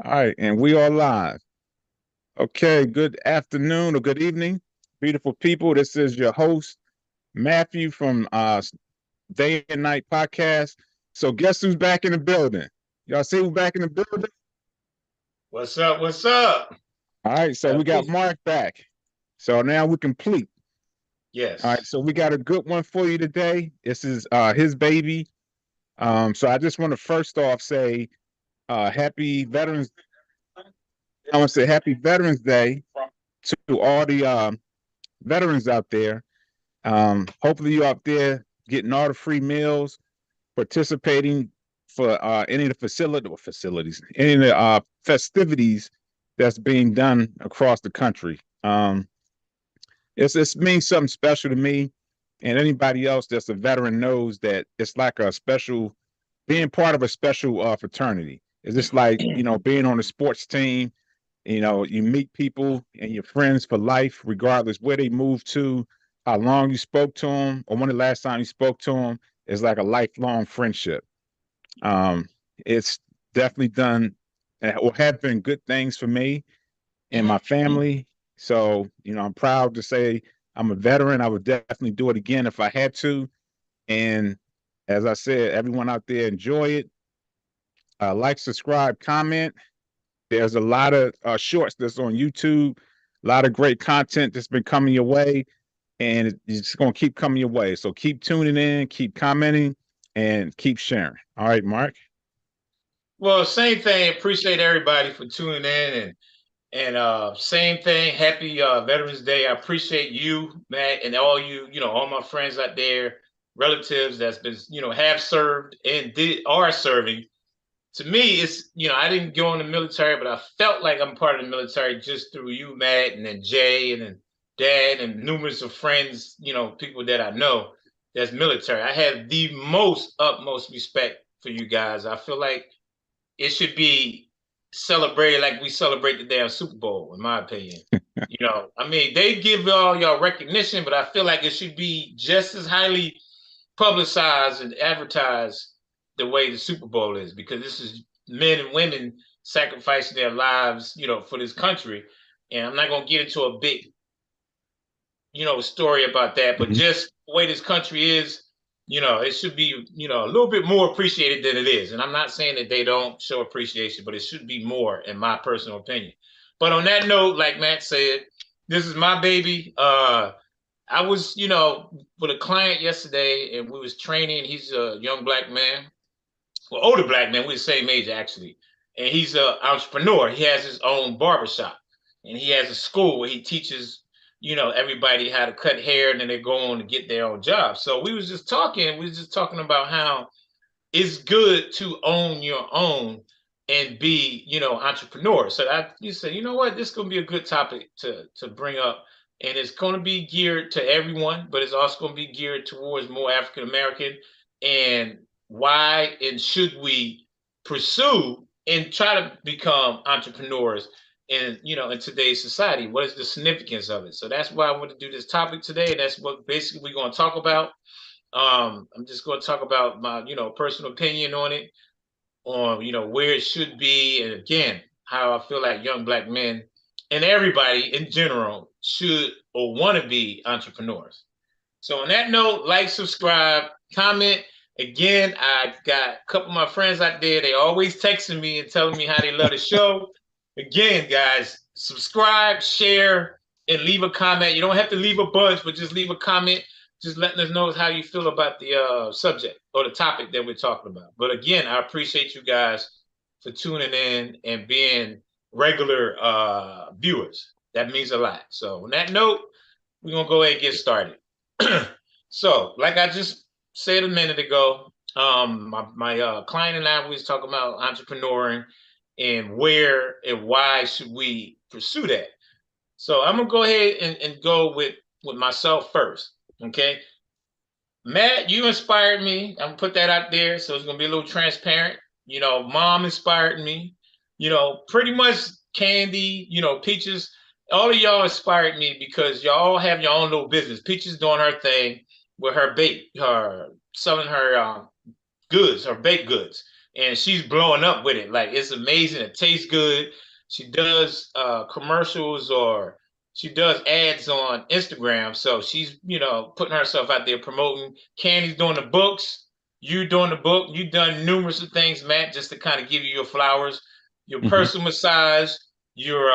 All right, and we are live. Okay, good afternoon or good evening, beautiful people. This is your host, Matthew from Day and Night Podcast. So guess who's back in the building? Y'all see who's back in the building? What's up? What's up? All right, so we got Mark back. So now we're complete. All right, Yes. so we got a good one for you today. This is his baby. So I just want to first off say happy Veterans. I want to say happy Veterans Day to all the veterans out there. Hopefully, you out there getting all the free meals, participating for any of the facilities, any of the festivities that's being done across the country. It means something special to me, and anybody else that's a veteran knows that it's like a special, being part of a special fraternity. It's just like being on a sports team. You meet people and your friends for life, regardless where they move to, how long you spoke to them, or when the last time you spoke to them. It's like a lifelong friendship. Um, it's definitely done or have been good things for me and my family. So, I'm proud to say I'm a veteran. I would definitely do it again if I had to. And as I said, everyone out there enjoy it. Like, subscribe, comment. There's a lot of shorts that's on YouTube, a lot of great content that's been coming your way, and it's going to keep coming your way. So keep tuning in, keep commenting, and keep sharing. All right, Mark. Well, same thing. Appreciate everybody for tuning in and same thing. Happy Veterans Day. I appreciate you, Matt, and all all my friends out there, relatives that's been, have served and are serving. To me, I didn't go in the military, but I felt like I'm part of the military just through you, Matt, and then Jay, and then Dad, and numerous of friends, people that I know that's military. I have the utmost respect for you guys. I feel like it should be celebrated like we celebrate the damn Super Bowl, in my opinion. I mean, they give all y'all recognition, but I feel like it should be just as highly publicized and advertised the way the Super Bowl is, because this is men and women sacrificing their lives, for this country. And I'm not gonna get into a big, story about that, but Mhm. just the way this country is, it should be, a little bit more appreciated than it is. And I'm not saying that they don't show appreciation, but it should be more, in my personal opinion. But on that note, like Matt said, this is my baby. I was, with a client yesterday, and we was training. He's a young black man, well, older black man. We're the same age actually, and he's an entrepreneur. He has his own barbershop, and he has a school where he teaches, everybody how to cut hair, and then they go on to get their own job. So we was just talking. We was just talking about how it's good to own your own and be, entrepreneur. So you said, you know what, this is gonna be a good topic to bring up. And it's gonna be geared to everyone, but it's also gonna be geared towards more African American, and why and should we pursue and try to become entrepreneurs in today's society. What is the significance of it? So that's why I want to do this topic today. And that's what basically we're gonna talk about. I'm just going to talk about my, personal opinion on it, on, where it should be, and again, how I feel like young black men and everybody in general should or want to be entrepreneurs. So on that note, like, subscribe, comment. Again, I got a couple of my friends out there. They always texting me and telling me how they love the show. Again, guys, subscribe, share, and leave a comment. You don't have to leave a bunch, but just leave a comment, just letting us know how you feel about the subject or the topic that we're talking about. But again, I appreciate you guys for tuning in and being regular viewers. That means a lot. So on that note, we're gonna go ahead and get started. So, like I just said a minute ago, my client and I was talking about entrepreneuring and where and why should we pursue that. So I'm gonna go ahead and go with myself first. Okay, Matt, you inspired me. I'm gonna put that out there, so it's gonna be a little transparent. Mom inspired me. Pretty much Candy. Peaches. All of y'all inspired me because y'all have your own little business. Peaches doing her thing with her selling her goods, her baked goods. and she's blowing up with it. Like it's amazing. It tastes good. She does commercials or she does ads on Instagram. So she's, putting herself out there promoting. Candy's doing the books. You doing the book. You've done numerous of things, Matt, just to kind of give you your flowers. Your Hmm. personal massage, your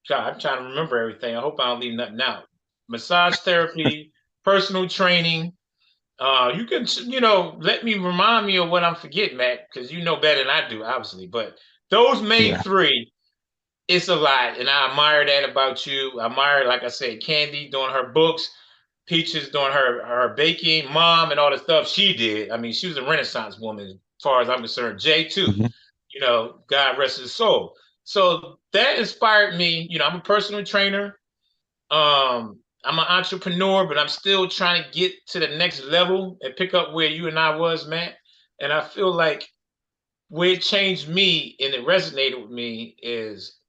God, I'm trying to remember everything. I hope I don't leave nothing out. Massage therapy, personal training. You can, let me remind me of what I'm forgetting, Matt, because you know better than I do, obviously. But those main Yeah. three, it's a lot, and I admire that about you. I admire, like I said, Candy doing her books, Peaches doing her baking, Mom, and all the stuff she did. I mean, she was a Renaissance woman, as far as I'm concerned. Jay too. Hmm. God rest his soul. So that inspired me. I'm a personal trainer. I'm an entrepreneur, but I'm still trying to get to the next level and pick up where you and I was, Matt. And I feel like where it changed me and it resonated with me is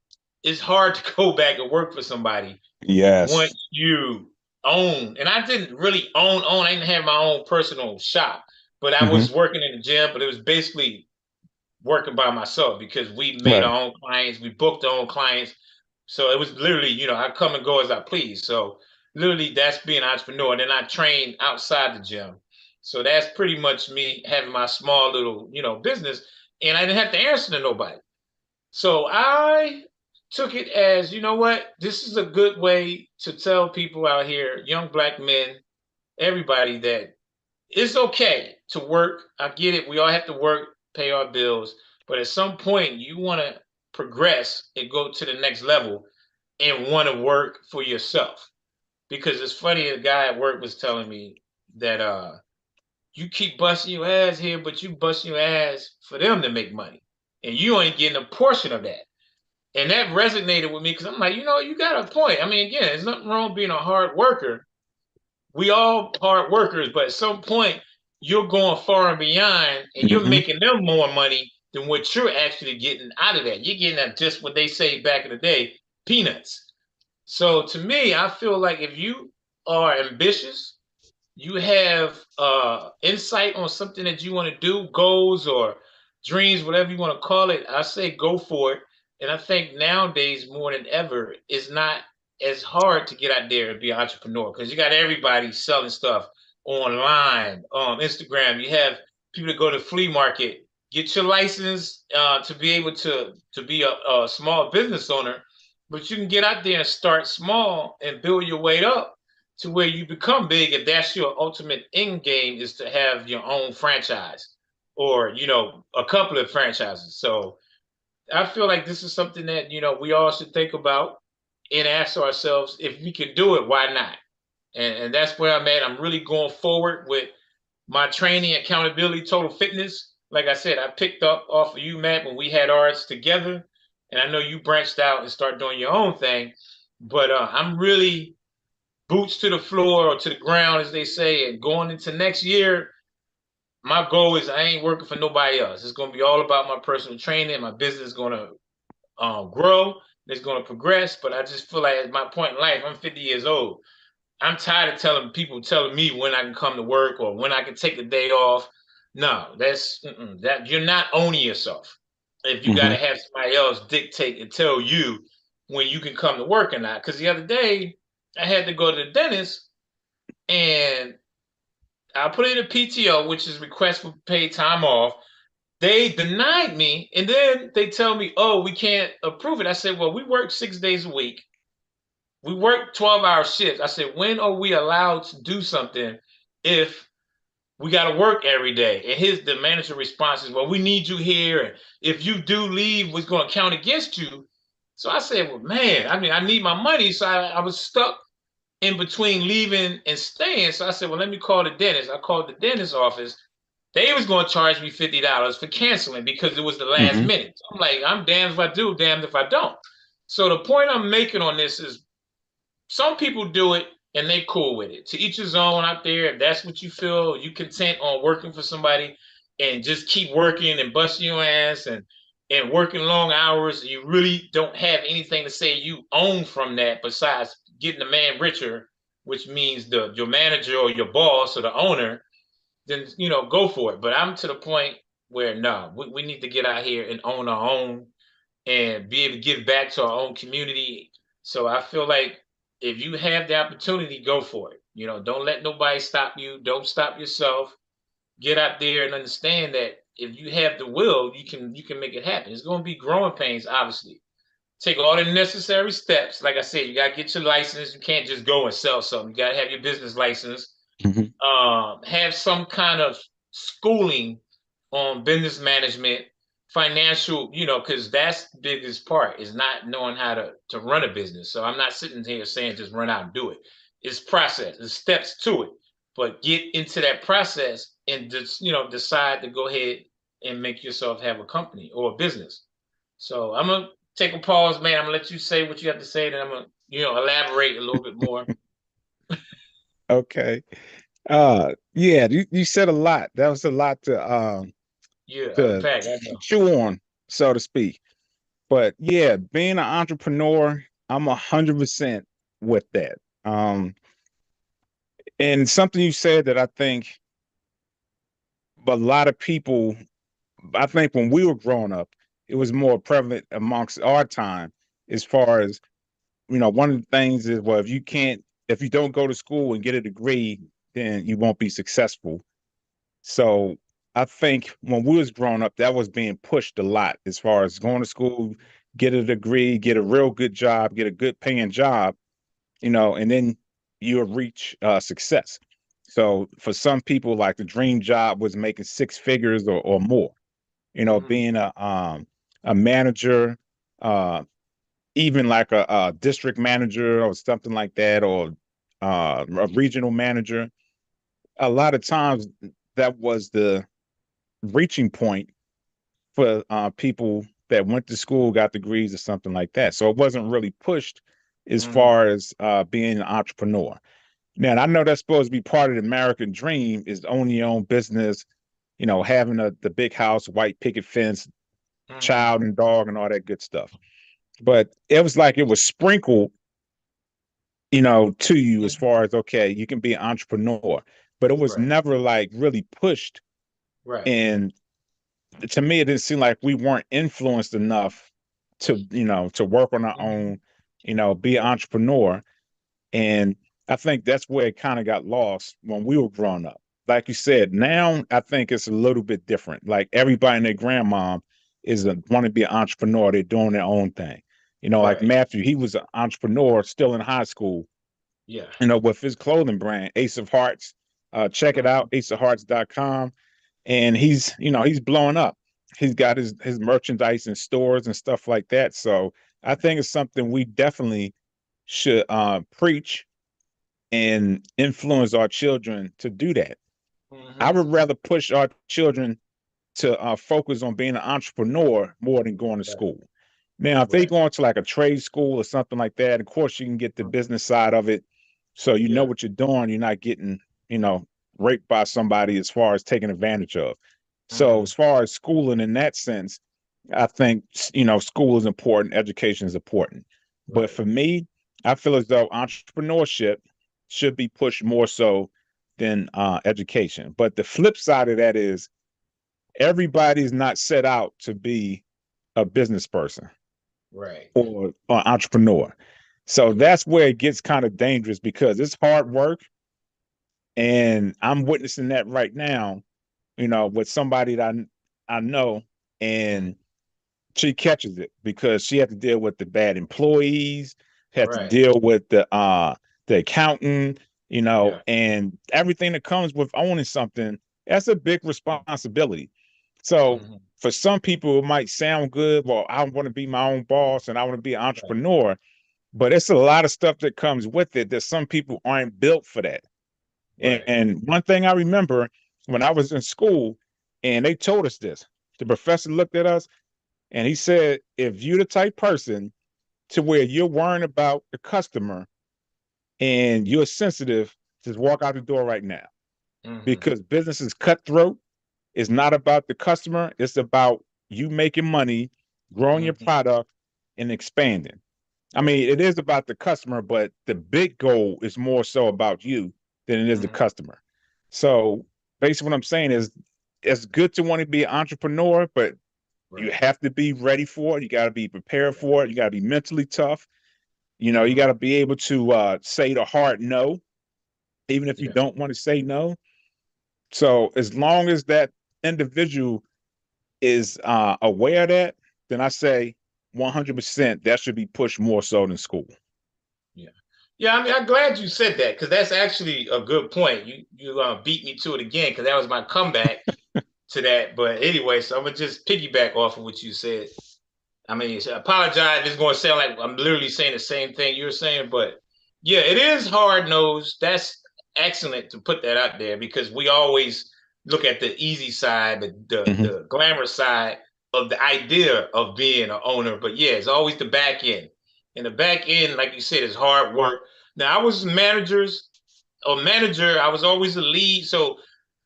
it's hard to go back and work for somebody once Yes. you own. And I didn't really own. I didn't have my own personal shop, but I Hmm. was working in the gym. But it was basically working by myself because we made Right. our own clients, we booked our own clients. So it was literally, I come and go as I please. So literally that's being an entrepreneur. And then I train outside the gym. So that's pretty much me having my small little, business. And I didn't have to answer to nobody. So I took it as, you know what, this is a good way to tell people out here, young black men, everybody, that it's okay to work. I get it. We all have to work, pay our bills. But at some point, you want to progress and go to the next level and want to work for yourself. Because it's funny, a guy at work was telling me that you keep busting your ass here, but you busting your ass for them to make money. And you ain't getting a portion of that. And that resonated with me because I'm like, you got a point. I mean, again, there's nothing wrong being a hard worker. We all hard workers, but at some point you're going far and beyond and you're Hmm. making them more money than what you're actually getting out of that. You're getting at just what they say back in the day, peanuts. So to me, I feel like if you are ambitious, you have insight on something that you want to do, goals or dreams, whatever you want to call it, I say go for it. And I think nowadays more than ever, it's not as hard to get out there and be an entrepreneur because you got everybody selling stuff online, on Instagram. You have people that go to flea market, get your license to be able to be a small business owner, but you can get out there and start small and build your way up to where you become big if that's your ultimate end game is to have your own franchise or a couple of franchises. So I feel like this is something that we all should think about and ask ourselves if we can do it, why not? And that's where I'm at. I'm really going forward with my training, accountability, total fitness. Like I said, I picked up off of you, Matt, when we had ours together, and I know you branched out and start doing your own thing. But I'm really boots to the floor or to the ground, as they say, and going into next year, my goal is I ain't working for nobody else. It's going to be all about my personal training. My business is going to grow. It's going to progress. But I just feel like at my point in life, I'm 50 years old. I'm tired of telling me when I can come to work or when I can take a day off. No, that you're not owning yourself. If you got Hmm. to have somebody else dictate and tell you when you can come to work or not. Because the other day I had to go to the dentist and I put in a PTO, which is request for paid time off. They denied me, and then they tell me, "Oh, we can't approve it." I said, "Well, we work 6 days a week. We work 12-hour shifts." I said, "When are we allowed to do something if we got to work every day?" And the manager response is, "Well, we need you here, and if you do leave, it's going to count against you." So I said, "Well, man, I mean, I need my money." So I was stuck in between leaving and staying. So I said, well, let me call the dentist. I called the dentist office. They was going to charge me $50 for canceling because it was the last Hmm. minute. I'm like, I'm damned if I do, damned if I don't. So the point I'm making on this is some people do it and they cool with it. To each his own out there. If that's what you feel, you content on working for somebody and just keep working and busting your ass and working long hours. You really don't have anything to say you own from that besides getting the man richer, which means your manager or your boss or the owner. Then go for it. But I'm to the point. where no, we need to get out here and own our own and be able to give back to our own community. So I feel like if you have the opportunity, go for it. You know, don't let nobody stop you. Don't stop yourself. Get out there and understand that if you have the will, you can make it happen. It's going to be growing pains, obviously. Take all the necessary steps. Like I said, you got to get your license. You can't just go and sell something. You got to have your business license. Mhm. Have some kind of schooling on business management, financial, because that's the biggest part is not knowing how to run a business. So I'm not sitting here saying just run out and do it. It's process, there's steps to it. But get into that process and just, decide to go ahead and make yourself have a company or a business. So I'm gonna take a pause, man. I'm gonna let you say what you have to say, then I'm gonna, elaborate a little bit more. Okay. Yeah, you said a lot. That was a lot Yeah, to unpack. I know. chew on, so to speak. But yeah, being an entrepreneur, I'm 100% with that. And something you said that I think a lot of people, I think when we were growing up, it was more prevalent amongst our time as far as, one of the things is, well, if you don't go to school and get a degree, then you won't be successful. So I think when we was growing up, that was being pushed a lot as far as going to school, get a degree, get a real good job, get a good paying job, and then you'll reach success. So for some people, like the dream job was making six figures or more, Hmm. being a manager, uh, even like a district manager or something like that, or a regional manager. A lot of times that was the reaching point for people that went to school, got degrees or something like that. So it wasn't really pushed as Hmm. far as being an entrepreneur. Now, and I know that's supposed to be part of the American dream is owning your own business, having the big house, white picket fence, Hmm. child and dog and all that good stuff. But it was like it was sprinkled, to you as Hmm. far as, okay, you can be an entrepreneur, but it was Right. never like really pushed. Right. And to me, it didn't seem like we weren't influenced enough to work on our Hmm. own, be an Right. entrepreneur. And I think that's where it kind of got lost when we were growing up. Like you said, now I think it's a little bit different. Like everybody and their grandmom want to be an entrepreneur. They're doing their own thing. Like Right. Matthew, he was an entrepreneur still in high school, Yeah. with his clothing brand, Ace of Hearts. Check it out, Hmm. aceofhearts.com. And he's blowing up. He's got his merchandise in stores and stuff like that. So I think it's something we definitely should preach and influence our children to do that. I Hmm. would rather push our children to focus on being an entrepreneur more than going to Right. school. Now, if they Right. go into like a trade school or something like that, of course you can get the Hmm. business side of it, so you know Yeah. what you're doing. You're not getting, you know, raped by somebody as far as taking advantage of. So Hmm. as far as schooling in that sense, I think school is important, education is important. But Right. for me, I feel as though entrepreneurship should be pushed more so than education. But the flip side of that is everybody's not set out to be a business person Right. or entrepreneur. So Right. that's where it gets kind of dangerous because it's hard work. And I'm witnessing that right now, with somebody that I know, Hmm. and she catches it because she had to deal with the bad employees, had to Right. deal with the accountant, Yeah. and everything that comes with owning something. That's a big responsibility. So Hmm. for some people, it might sound good. Well, I want to be my own boss and I want to be an Right. entrepreneur, but it's a lot of stuff that comes with it that some people aren't built for that. Right. And one thing I remember when I was in school, and they told us this, the professor looked at us and he said, if you're the type person to where you're worrying about the customer and you're sensitive, just walk out the door right now Hmm. because business is cutthroat. It's not about the customer, it's about you making money, growing your Hmm. product, and expanding. I Right. mean, it is about the customer, but the big goal is more so about you than it is the Hmm. customer. So basically, what I'm saying is it's good to want to be an entrepreneur, but you Right. have to be ready for it. You got to be prepared Yeah. for it. You got to be mentally tough. You got Hmm. to be able to say the hard no, even if you Yeah. don't want to say no. So as long as that individual is aware of that, then I say 100% that should be pushed more so than school. Yeah. Yeah, I mean, I'm glad you said that because that's actually a good point. You beat me to it again because that was my comeback to that. But anyway, so I'm gonna just piggyback off of what you said. I mean, I apologize. It's going to sound like I'm literally saying the same thing you're saying, but yeah, it is hard nosed. That's excellent to put that out there because we always look at the easy side, Hmm. the glamour side of the idea of being an owner. But yeah, it's always the back end. And the back end, like you said, is hard work. Now I was manager. I was always a lead, so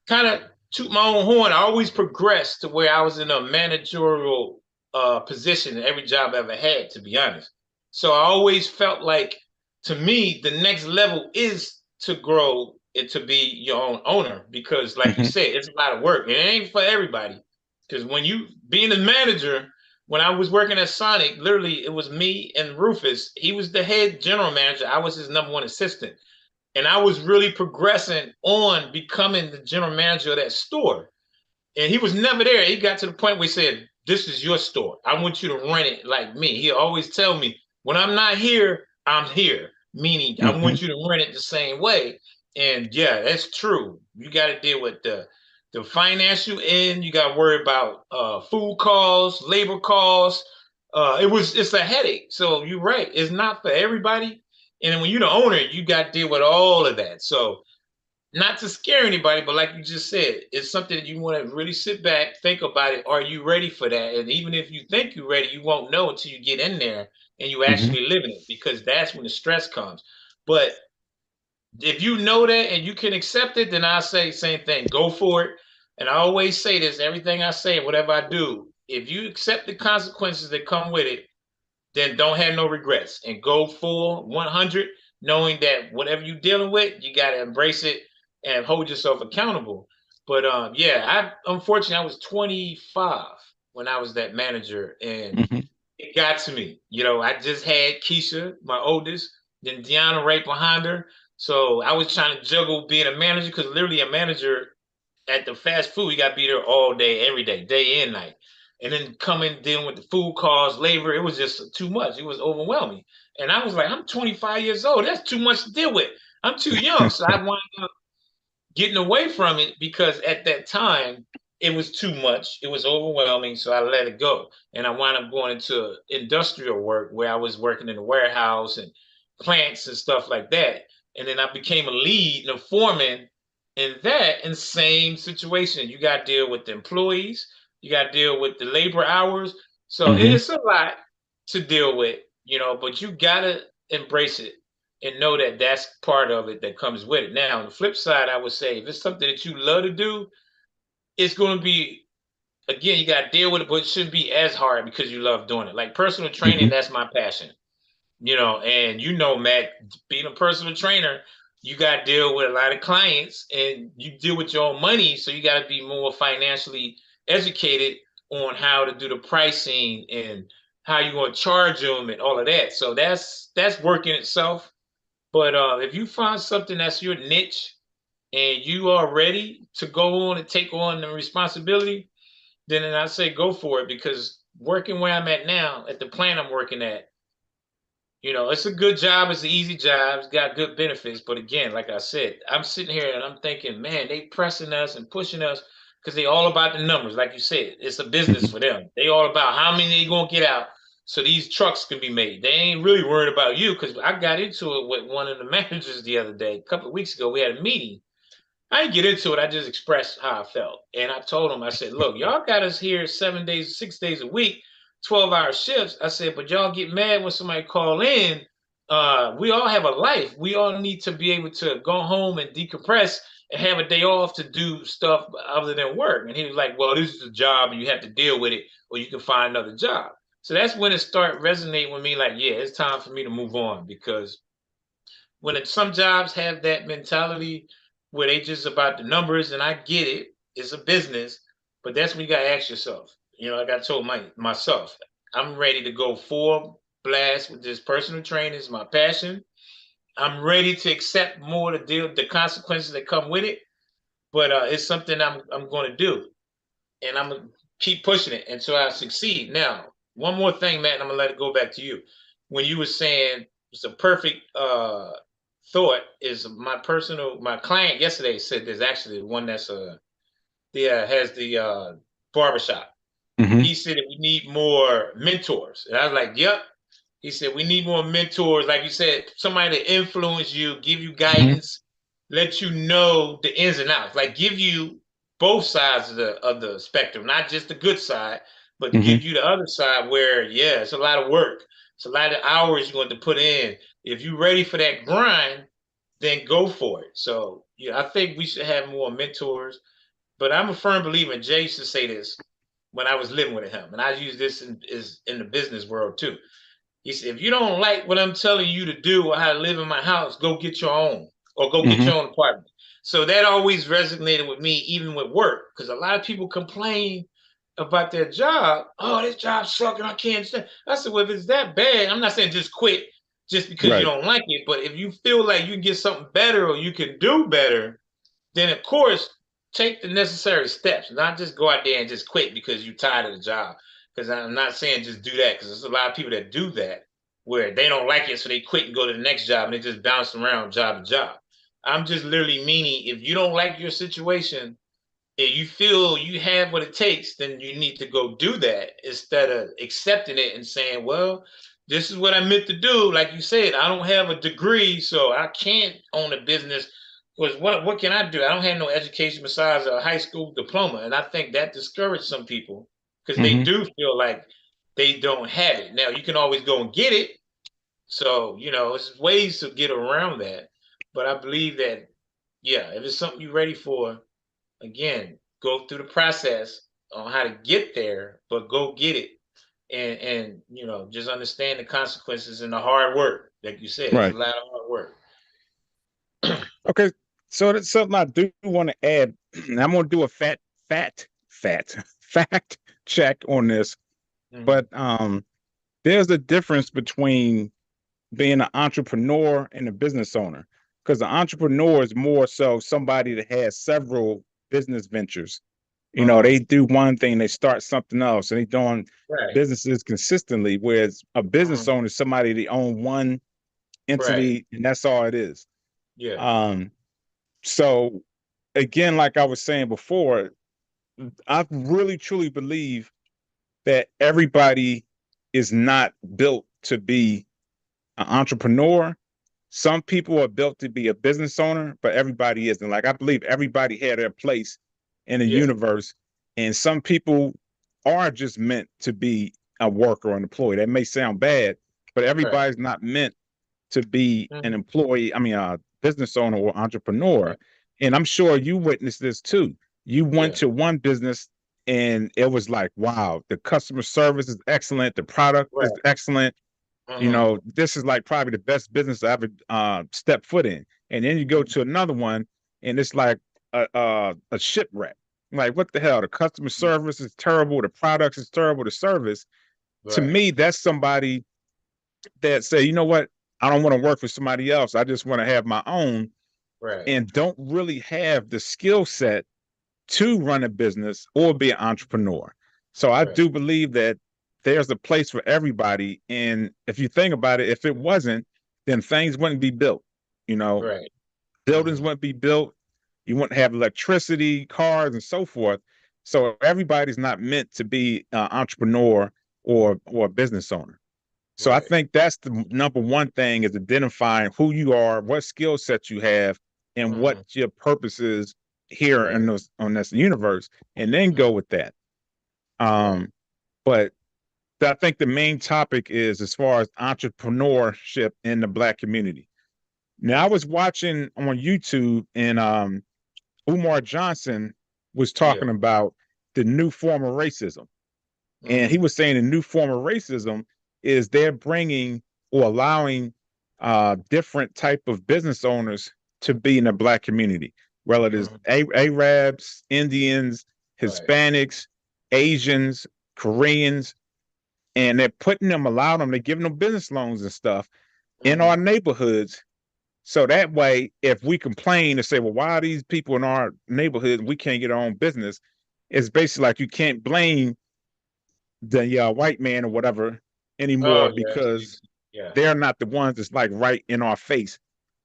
kind of toot my own horn. I always progressed to where I was in a managerial position in every job I ever had, to be honest. So I always felt like, to me, the next level is to grow and to be your own owner because, like you Hmm. said, it's a lot of work. It ain't for everybody. Because when you being a manager, when I was working at Sonic, literally it was me and Rufus. He was the head general manager. I was his number one assistant. And I was really progressing on becoming the general manager of that store. And he was never there. He got to the point where he said, "This is your store. I want you to run it like me." He always tell me, "When I'm not here, I'm here." Meaning, I Hmm. want you to run it the same way. And yeah, that's true. You got to deal with the financial end. You got to worry about food costs, labor costs. It's a headache. So you're right. It's not for everybody. And when you're the owner, you got to deal with all of that. So not to scare anybody, but like you just said, it's something that you want to really sit back, think about it. Are you ready for that? And even if you think you're ready, you won't know until you get in there and you Hmm. actually live in it because that's when the stress comes. But if you know that and you can accept it, then I say same thing. Go for it. And I always say this, everything I say, whatever I do, if you accept the consequences that come with it, then don't have no regrets and go full 100, knowing that whatever you're dealing with, you got to embrace it and hold yourself accountable. But yeah, I unfortunately I was 25 when I was that manager, and Hmm. it got to me. I just had Keisha, my oldest, then Deanna right behind her. So I was trying to juggle being a manager because literally a manager at the fast food, you got to be there all day, every day, day and night. And then coming dealing with the food costs, labor, it was just too much. It was overwhelming. And I was like, I'm 25 years old. That's too much to deal with. I'm too young. So I wound up getting away from it because at that time it was too much. It was overwhelming, so I let it go. And I wound up going into industrial work where I was working in the warehouse and plants and stuff like that. And then I became a lead and a foreman in that in same situation. You got to deal with the employees, you got to deal with the labor hours. So Hmm. it's a lot to deal with, but you got to embrace it and know that that's part of it that comes with it. Now, on the flip side, I would say if it's something that you love to do, it's going to be, again, you got to deal with it, but it shouldn't be as hard because you love doing it. Like personal training, Hmm. that's my passion, and Matt, being a personal trainer, you got to deal with a lot of clients and you deal with your own money. So you got to be more financially educated on how to do the pricing and how you're going to charge them and all of that. So that's work in itself. But if you find something that's your niche and you are ready to go on and take on the responsibility, then I say go for it because working where I'm at now, at the plant I'm working at, it's a good job. It's an easy job. It's got good benefits. But again, like I said, I'm sitting here and I'm thinking, man, they pressing us and pushing us because they all about the numbers. Like you said, it's a business Hmm. for them. They all about how many they gonna get out so these trucks can be made. They ain't really worried about you because I got into it with one of the managers the other day. A couple of weeks ago, we had a meeting. I didn't get into it. I just expressed how I felt. And I told him, I said, look, y'all got us here 7 days, 6 days a week, 12-hour shifts. I said, but y'all get mad when somebody call in. We all have a life. We all need to be able to go home and decompress and have a day off to do stuff other than work. And he was like, well, this is a job and you have to deal with it or you can find another job. So that's when it started resonating with me like, yeah, it's time for me to move on because some jobs have that mentality where they just about the numbers, and I get it. it's a business, but that's when you gotta ask yourself. Like I told myself, I'm ready to go full blast with this personal training. It's my passion. I'm ready to accept more to deal the consequences that come with it, but it's something I'm going to do, and I'm gonna keep pushing it until I succeed. Now, one more thing, Matt, and I'm gonna let it go back to you. When you were saying it's a perfect thought, is my client yesterday said there's actually one that's has the barbershop. Hmm. He said that we need more mentors, and I was like, "Yep." He said we need more mentors, like you said, somebody to influence you, give you Hmm. guidance, let you know the ins and outs, like give you both sides of the spectrum, not just the good side, but to Hmm. give you the other side where, yeah, it's a lot of work, it's a lot of hours you're going to put in. If you're ready for that grind, then go for it. So yeah, I think we should have more mentors. But I'm a firm believer, and Jay used to say this when I was living with him, and I use this in the business world too. He said, if you don't like what I'm telling you to do or how to live in my house, go get your own or go get Hmm. your own apartment. So that always resonated with me, even with work, because a lot of people complain about their job. Oh, this job sucks and I can't stand. I said, well, if it's that bad, I'm not saying just quit just because you Right. don't like it, but if you feel like you can get something better or you can do better, then of course take the necessary steps, not just go out there and just quit because you're tired of the job. Because I'm not saying just do that, because there's a lot of people that do that where they don't like it, so they quit and go to the next job and they just bounce around job to job. I'm just literally meaning if you don't like your situation, if you feel you have what it takes, then you need to go do that instead of accepting it and saying, well, this is what I meant to do. Like you said, I don't have a degree, so I can't own a business. Because what can I do? I don't have no education besides a high school diploma. And I think that discouraged some people because they Hmm. do feel like they don't have it. Now, you can always go and get it. So, it's ways to get around that. But I believe that, yeah, if it's something you're ready for, again, go through the process on how to get there, but go get it. And just understand the consequences and the hard work. Like you said, it's a Right. lot of hard work. Okay. So that's something I do want to add. I'm going to do a fact check on this. Mm-hmm. But there's a difference between being an entrepreneur and a business owner. Because the entrepreneur is more so somebody that has several business ventures. Uh-huh. They do one thing, they start something else, and they doing Right. businesses consistently. Whereas a business Uh-huh. owner is somebody that own one Right. entity, and that's all it is. Yeah. Um, so again, like I was saying before, I really truly believe that everybody is not built to be an entrepreneur. Some people are built to be a business owner, but everybody isn't. Like I believe everybody had their place in the Yeah. universe, and some people are just meant to be a worker or an employee. That may sound bad, but Right. everybody's not meant to be an Mm-hmm. employee. I mean, a business owner or entrepreneur. Right. And I'm sure you witnessed this too. You went Yeah. to one business and it was like, wow, the customer service is excellent, the product is Right. excellent. Uh-huh. This is like probably the best business I ever stepped foot in. And then you go Mm-hmm. to another one, and it's like a shipwreck. Like what the hell? The customer service is terrible. The products is terrible. The service. To Right. me, that's somebody that say, you know what? I don't want to work for somebody else. I just want to have my own, Right. and don't really have the skill set to run a business or be an entrepreneur. So I Right. do believe that there's a place for everybody. And if you think about it, if it wasn't, then things wouldn't be built. You know, Right. buildings Mm-hmm. wouldn't be built. You wouldn't have electricity, cars, and so forth. So everybody's not meant to be an entrepreneur or a business owner. So I Right. think that's the number one thing is identifying who you are, what skill sets you have, and what Mm-hmm. your purpose is here in Right. on this universe, and then go with that. Right. Um, but I think the main topic is as far as entrepreneurship in the Black community. Now I Right. was watching on YouTube, and Umar Johnson was Yeah. talking about the new form of racism. And he Mm-hmm. was saying the new form of racism is they're bringing or allowing different type of business owners to be in the Black community, whether it is Mhm. Arabs, Indians, Right. Hispanics, Asians, Koreans, and they're putting them, allowing them, they're giving them business loans and stuff in our Mhm. neighborhoods. So that way, if we complain and say, well, why are these people in our neighborhood, we can't get our own business? It's basically like you can't blame the white man or whatever Oh anymore yeah. because Yeah. they're not the ones that's like right in our face.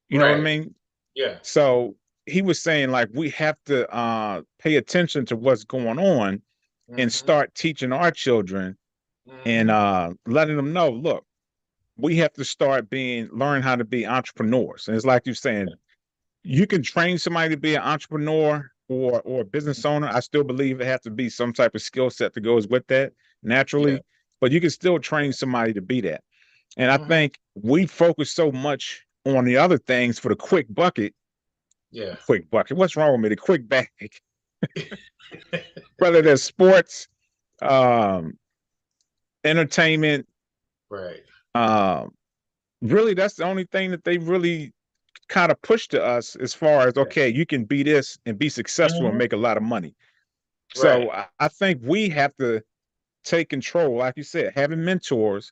You know what I Right. mean? Yeah. So he was saying like we have to pay attention to what's going on and Mhm. start teaching our children and Mhm. letting them know, look, we have to start learn how to be entrepreneurs. And it's like you're saying, you can train somebody to be an entrepreneur or a business owner. I still believe it has to be some type of skill set that goes with that Yeah. naturally, but you can still train somebody to be that. And I Mhm. think we focus so much on the other things for the Yeah. quick bucket. What's wrong with me? The quick bag, whether there's sports, um, entertainment, Right. um, really, that's the only thing that they really kind of push to us as far as Yeah. okay, you can be this and be successful and Mhm. make a lot of money. Right. So I think we have to take control, like you said, having mentors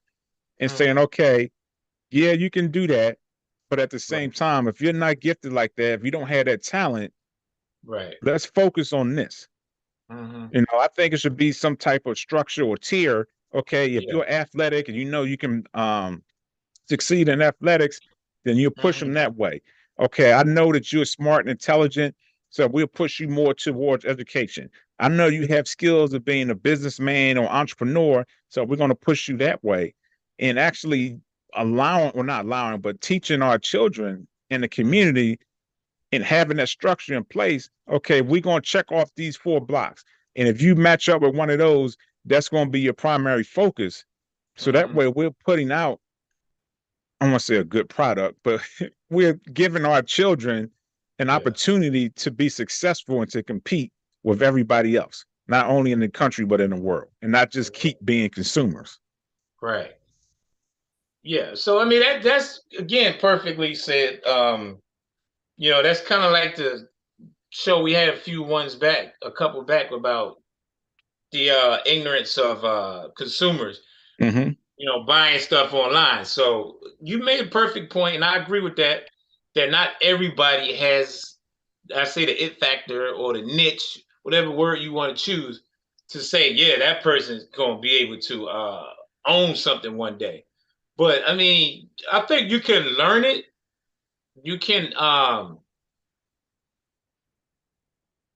and saying, Mhm. okay, yeah, you can do that. But at the same Right. time, if you're not gifted like that, if you don't have that talent, Right. let's focus on this. Mhm. I think it should be some type of structure or tier. Okay, if Yeah. you're athletic and you know you can succeed in athletics, then you push them Mhm. that way. Okay, I know that you're smart and intelligent, so we'll push you more towards education. I know you have skills of being a businessman or entrepreneur, so we're going to push you that way. And actually allowing, or not allowing, but teaching our children in the Mhm. community and having that structure in place. Okay, we're going to check off these 4 blocks. And if you match up with one of those, that's going to be your primary focus. So that Mhm. way we're putting out, I want to say a good product, but we're giving our children an Yeah. opportunity to be successful and to compete with everybody else, not only in the country, but in the world, and not just keep being consumers. Right. Yeah. So I mean that's again perfectly said. That's kind of like the show we had a few ones back, a couple back about the ignorance of consumers, Mm-hmm. buying stuff online. So you made a perfect point, and I agree with that. That not everybody has, I say, the it factor or the niche, whatever word you want to choose, to say, yeah, that person's going to be able to own something one day. But I mean, I think you can learn it. You can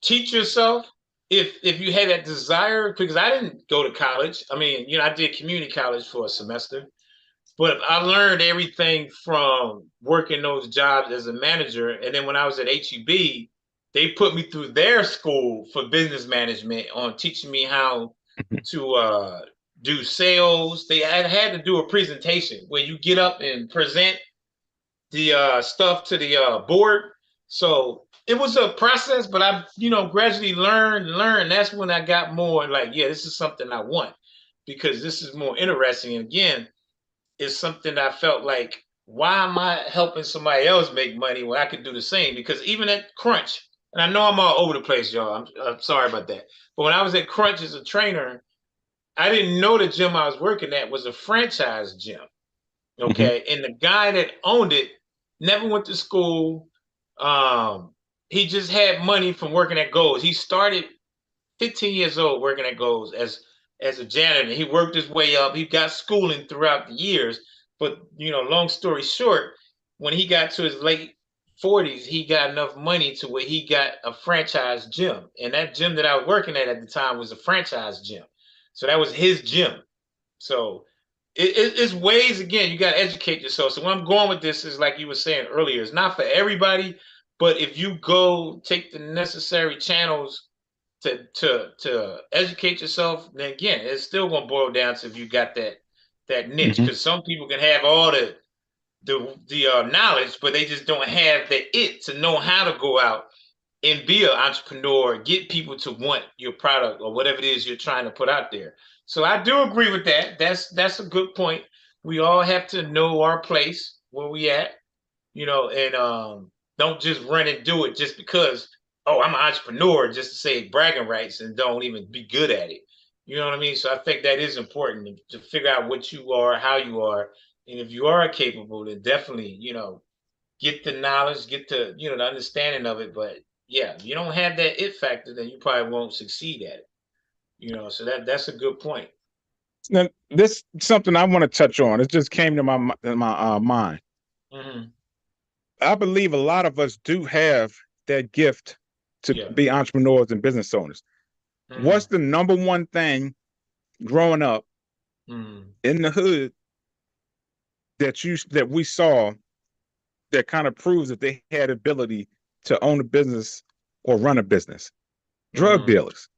teach yourself if you had that desire. Because I didn't go to college. I mean, I did community college for a semester, but I learned everything from working those jobs as a manager. And then when I was at HEB, they put me through their school for business management on teaching me how to do sales. They had to do a presentation where you get up and present the stuff to the board. So it was a process, but I, gradually learned and learned. That's when I got more like, yeah, this is something I want because this is more interesting. And again, is something that I felt like, why am I helping somebody else make money when I could do the same? Because even at Crunch, and I know I'm all over the place, y'all. I'm sorry about that. But when I was at Crunch as a trainer, I didn't know the gym I was working at was a franchise gym. Mm-hmm. Okay. And the guy that owned it never went to school. He just had money from working at Gold's. He started 15 years old working at Gold's as a janitor. He worked his way up. He got schooling throughout the years. But long story short, when he got to his late 40s, he got enough money to where he got a franchise gym. And that gym that I was working at the time was a franchise gym. So that was his gym. So it's ways, again, you got to educate yourself. So where I'm going with this is like you were saying earlier, it's not for everybody, but if you go take the necessary channels to educate yourself, then again, it's still gonna boil down to if you got that niche. Mm-hmm. Because some people can have all the knowledge, but they just don't have the it to know how to go out and be an entrepreneur, get people to want your product or whatever it is you're trying to put out there. So I do agree with that. That's a good point. We all have to know our place where we at, and don't just run and do it just because. oh, I'm an entrepreneur just to say bragging rights and don't even be good at it. You know what I mean? So I think that is important to figure out what you are, how you are, and if you are capable, then definitely, get the knowledge, get the understanding of it. But yeah, if you don't have that it factor, then you probably won't succeed at it. So that's a good point. Now, this is something I want to touch on. It just came to my mind. Hmm. I believe a lot of us do have that gift to Yeah. be entrepreneurs and business owners. What's Hmm. the number one thing growing up Hmm. in the hood that we saw that kind of proves that they had ability to own a business or run a business? Drug Hmm. dealers.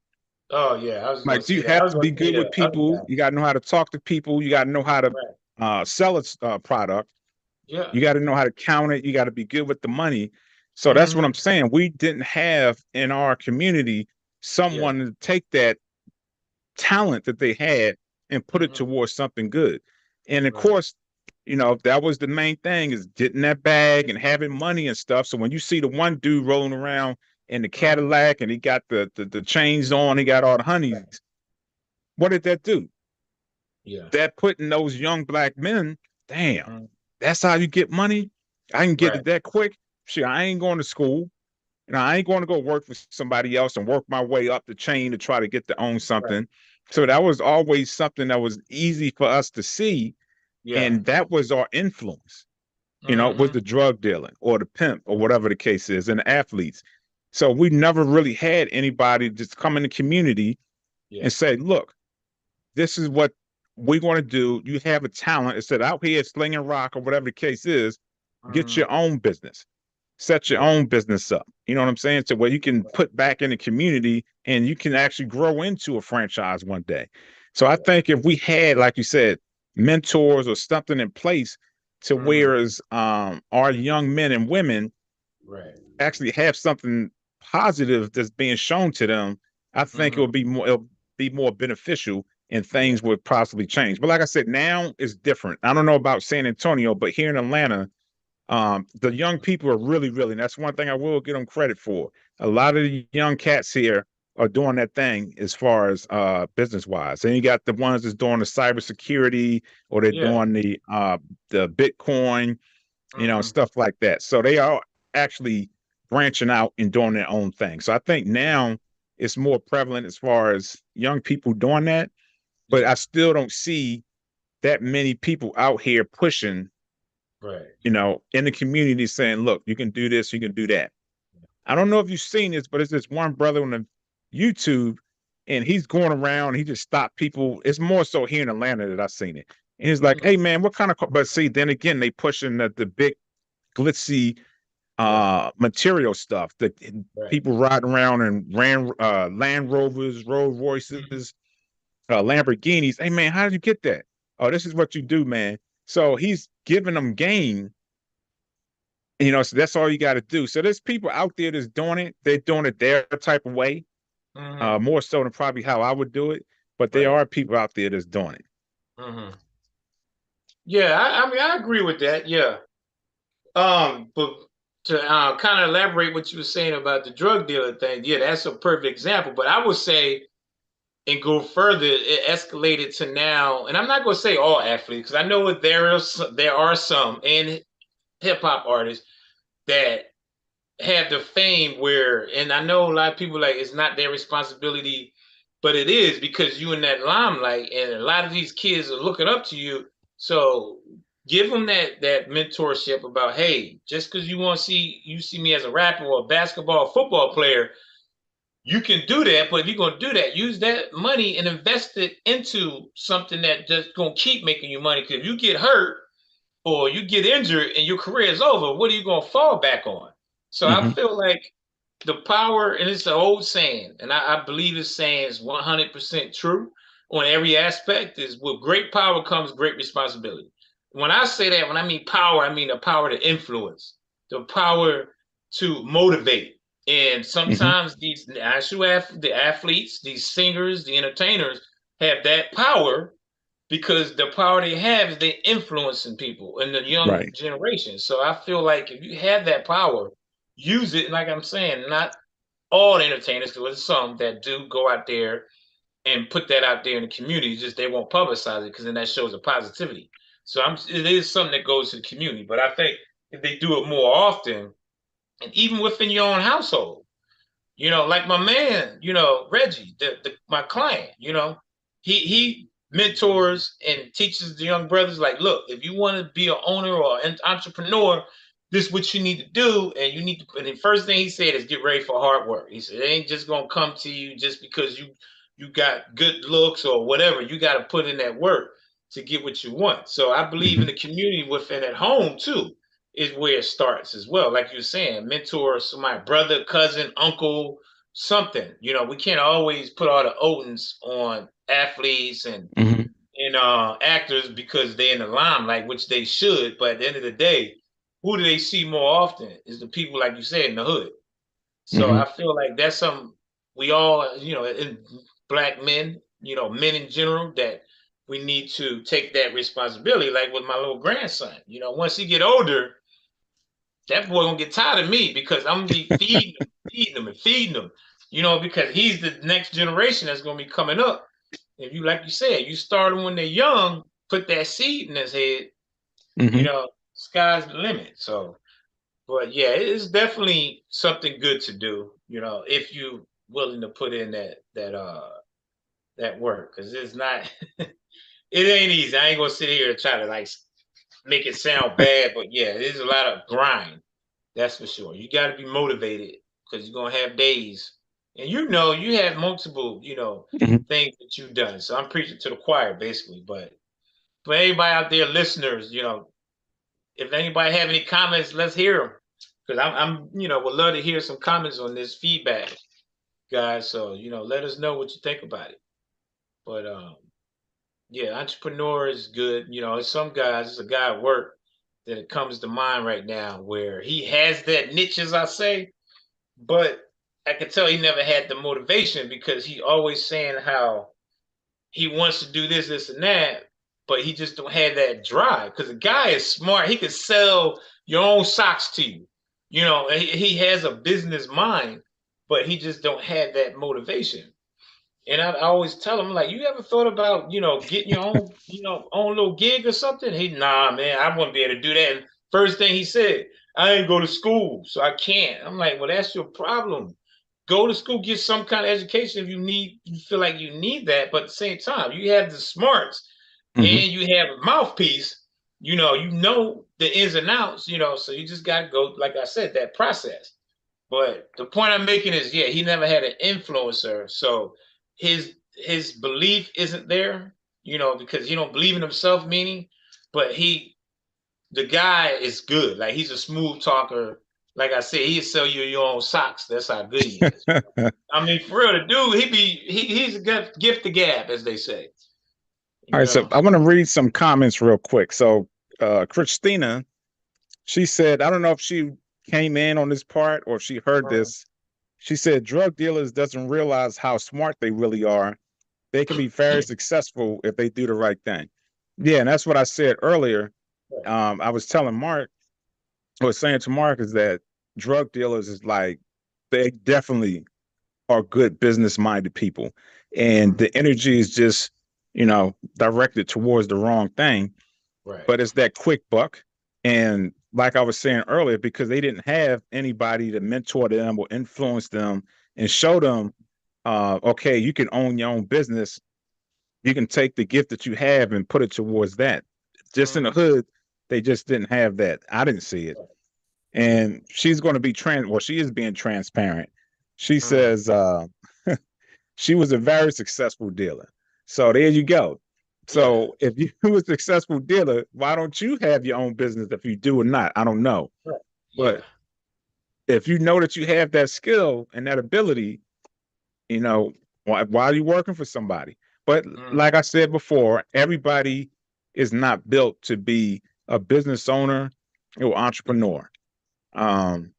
Oh yeah, I was gonna Like you say that. I have was to gonna be say good the with other people. guy. You got to know how to talk to people. You got to know how to Right. sell a product. Yeah. You got to know how to count it. You got to be good with the money. So that's what Hmm. I'm saying. We didn't have in our community Yeah. someone to take that talent that they had and put it Hmm. towards something good. And of Right. course, that was the main thing is getting that bag and having money and stuff. So when you see the one dude rolling around in the Hmm. Cadillac and he got the chains on, he got all the honeys, Right. what did that do? Yeah. That putting those young black men, damn, Hmm. that's how you get money. I can get Right. it that quick. Shit, I ain't going to school. I ain't going to go work for somebody else and work my way up the chain to try to get to own Right. something. So that was always something that was easy for us to see. Yeah. And that was our influence, was Hmm. the drug dealing or the pimp or whatever the case is, and the athletes. So we never really had anybody just come in the community Yeah. and say, look, this is what we're going to do. You have a talent. Instead out here slinging rock or whatever the case is, get Hmm. your own business, set your Yeah. own business up. You know what I'm saying? So where you can put back in the community and you can actually grow into a franchise one day. So I Yeah. think if we had, like you said, mentors or something in place to Hmm. whereas our young men and women Right. actually have something positive that's being shown to them, I think Hmm. it'll be more beneficial and Yeah. things would possibly change. But like I said, now it's different. I don't know about San Antonio, but here in Atlanta, the young people are really, really, and that's one thing I will give them credit for. A lot of the young cats here are doing that thing as far as business wise. And you got the ones that's doing the cybersecurity or they're Yeah. doing the Bitcoin, Hmm. stuff like that. So they are actually branching out and doing their own thing. So I think now it's more prevalent as far as young people doing that, but Yeah. I still don't see that many people out here pushing, Right. in the community saying, look, you can do this, you can do that. I don't know if you've seen this, but it's this one brother on the YouTube and he's going around, he just stopped people. It's more so here in Atlanta that I've seen it. And he's like, Hmm. hey man, what kind of but see, then again, they pushing the big glitzy Yeah. material stuff that Right. people riding around and ran Land Rovers, Rolls Mhm. Royces, Lamborghinis. Hey man, how did you get that? Oh, this is what you do, man. So he's giving them game, so that's all you got to do. So there's people out there that's doing it. They're doing it their type of way, Hmm. more so than probably how I would do it. But there Right. are people out there that's doing it. Hmm. Yeah. I mean, I agree with that. Yeah. But to kind of elaborate what you were saying about the drug dealer thing, yeah, that's a perfect example. But I would say and go further, it escalated to now, and I'm not going to say all athletes because I know there are some in hip hop artists that have the fame where, and I know a lot of people like it's not their responsibility, but it is because you in that limelight, and a lot of these kids are looking up to you. So give them that mentorship about, hey, just because you see me as a rapper or a basketball, or football player, you can do that. But if you're gonna do that, use that money and invest it into something that just gonna keep making you money. Because if you get hurt or you get injured and your career is over, what are you going to fall back on? So I Hmm. feel like the power, and it's an old saying, and I believe this saying is 100% true on every aspect, is with great power comes great responsibility. When I say that, when I mean power, I mean the power to influence, the power to motivate. And Hmm. sometimes the athletes, these singers, the entertainers have that power because the power they have is they influencing people in the young Right. generation. So I feel like if you have that power, use it. Like I'm saying, not. all the entertainers, because there's some that do go out there and put that out there in the community. Just they won't publicize it because then that shows a positivity. So it is something that goes to the community. But I think if they do it more often, and even within your own household, like my man, Reggie, my client, he mentors and teaches the young brothers like, look, if you want to be an owner or an entrepreneur, this is what you need to do, and you need to. And the first thing he said is get ready for hard work. He said it ain't just gonna come to you just because you got good looks or whatever. You got to put in that work to get what you want. So I believe in Hmm. the community within at home too is where it starts as well. Like you're saying, mentor somebody, brother, cousin, uncle, something. We can't always put all the Odins on athletes Hmm. and actors because they're in the limelight, which they should. But at the end of the day, who do they see more often is the people, like you said, in the hood. So Hmm. I feel like that's something we all, in black men, men in general, that we need to take that responsibility. Like with my little grandson, once he get older, that boy gonna get tired of me because I'm gonna be feeding him, and feeding him. Because he's the next generation that's gonna be coming up. If you, like you said, you start them when they're young, put that seed in his head, Hmm. sky's the limit. So, but yeah, it's definitely something good to do. If you willing to put in that work, because it's not, it ain't easy. I ain't gonna sit here and try to like make it sound bad, but yeah, there's a lot of grind. That's for sure. You got to be motivated because you're gonna have days, and you have multiple, Hmm. things that you've done. So I'm preaching to the choir basically, but for anybody out there, listeners, if anybody have any comments, let's hear them because would love to hear some comments on this feedback, guys. So let us know what you think about it. But yeah, entrepreneur is good. Some guys, there's a guy at work that it comes to mind right now where he has that niche, as I say, but I could tell he never had the motivation because he always saying how he wants to do this, this, and that, but he just don't have that drive. Because the guy is smart. He could sell your own socks to you. He has a business mind, but he just don't have that motivation. And I always tell him, like, you ever thought about, getting your own, own little gig or something? Nah, man, I wouldn't be able to do that. And first thing he said, I ain't go to school, so I can't. I'm like, well, that's your problem. Go to school, get some kind of education if you feel like you need that. But at the same time, you have the smarts Hmm. and you have a mouthpiece, you know the ins and outs, so you just got to go, like I said, that process. But the point I'm making is, yeah, he never had an influencer, so his belief isn't there, because he don't believe in himself, meaning, but the guy is good. Like he's a smooth talker. Like I said, he'll sell you your own socks. That's how good he is. All I mean, for real, the dude, he's a gift to gab, as they say. You right, so know. I want to read some comments real quick. So, Christina, she said, I don't know if she came in on this part or if she heard Mhm. this. She said, drug dealers doesn't realize how smart they really are. They can be very successful if they do the right thing. Yeah, and that's what I said earlier. I was telling Mark, I was saying to Mark is that drug dealers is like they definitely are good business minded people, and Mhm. the energy is just directed towards the wrong thing. Right. But it's that quick buck, and like I was saying earlier, because they didn't have anybody to mentor them or influence them and show them, okay, you can own your own business. You can take the gift that you have and put it towards that. Just in the Mhm. hood, they just didn't have that. I didn't see it. And she's going to be well, she is being transparent. She Mhm. says she was a very successful dealer. So there you go. Yeah. So if you were a successful dealer, why don't you have your own business if you do or not? I don't know. Right. Yeah. But if you know that you have that skill and that ability, why are you working for somebody? But Mhm. like I said before, everybody is not built to be a business owner or entrepreneur. Um,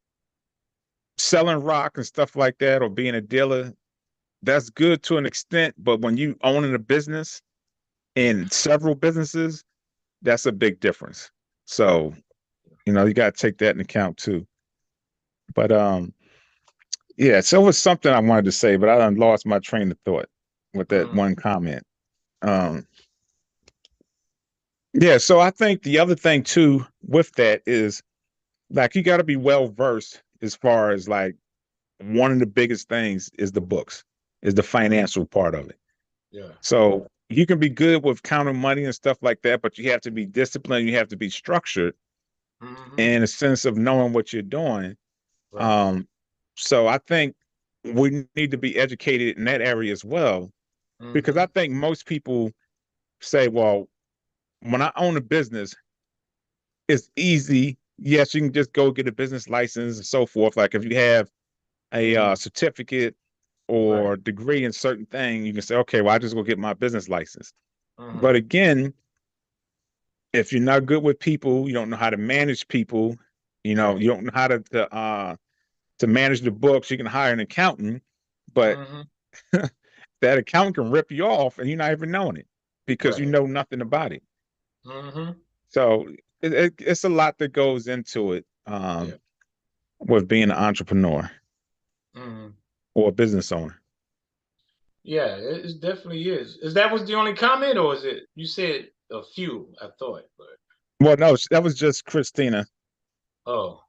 Selling rock and stuff like that or being a dealer, that's good to an extent. But when you owning a business Yeah. in several businesses, that's a big difference. So, you got to take that in account too. But Yeah, so it was something I wanted to say, but I done lost my train of thought with that Mm, one comment. Um, yeah, so I think the other thing too with that is like you got to be well versed as far as like one of the biggest things is the books, is the mm, financial part of it. yeah. So you can be good with counting money and stuff like that, but you have to be disciplined. You have to be structured Hmm. in a sense of knowing what you're doing. Right. Um, so I think we need to be educated in that area as well, because I Hmm. think most people say, well, when I own a business, it's easy. Yes, you can just go get a business license and so forth. Like if you have a Hmm. certificate Right. or degree in certain thing, you can say, okay, well, I just go get my business license. But Hmm. again, if you're not good with people, you don't know how to manage people, Right. you don't know how to manage the books. You can hire an accountant, but Hmm. that accountant can rip you off and you're not even knowing it because you Right. know nothing about it. Hmm. So it's a lot that goes into it Yeah. with being an entrepreneur Hmm. or a business owner. Yeah, it definitely is. Is that was the only comment, or is it? You said a few, I thought, but Well, no, that was just Christina. oh.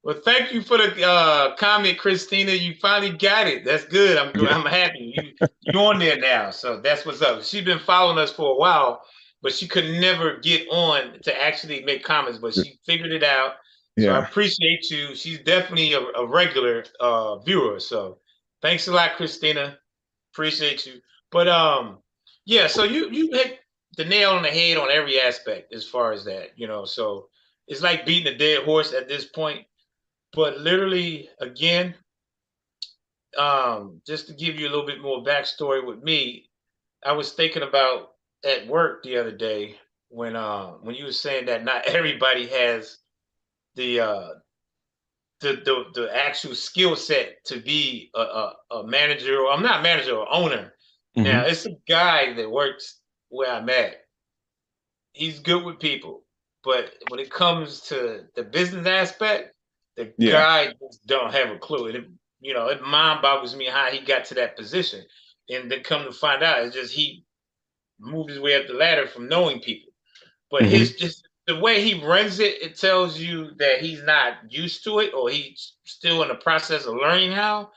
Well, thank you for the comment, Christina. You finally got it. That's good. Yeah. I'm happy. You on there now. So that's what's up. She's been following us for a while, but she could never get on to actually make comments. But she figured it out. So I Yeah. appreciate you. She's definitely a regular viewer. So thanks a lot, Christina. Appreciate you. But yeah. So you hit the nail on the head on every aspect as far as that. So it's like beating a dead horse at this point, but literally, again, just to give you a little bit more backstory with me, I was thinking about at work the other day when you were saying that not everybody has the the actual skill set to be a manager, or I'm not manager or owner. Now Hmm. it's a guy that works where I'm at. He's good with people, but when it comes to the business aspect, the Yeah. guy just don't have a clue. It mind boggles me how he got to that position, and then come to find out, it's just he moved his way up the ladder from knowing people. But Hmm. his just the way he runs it, it tells you that he's not used to it, or he's still in the process of learning how.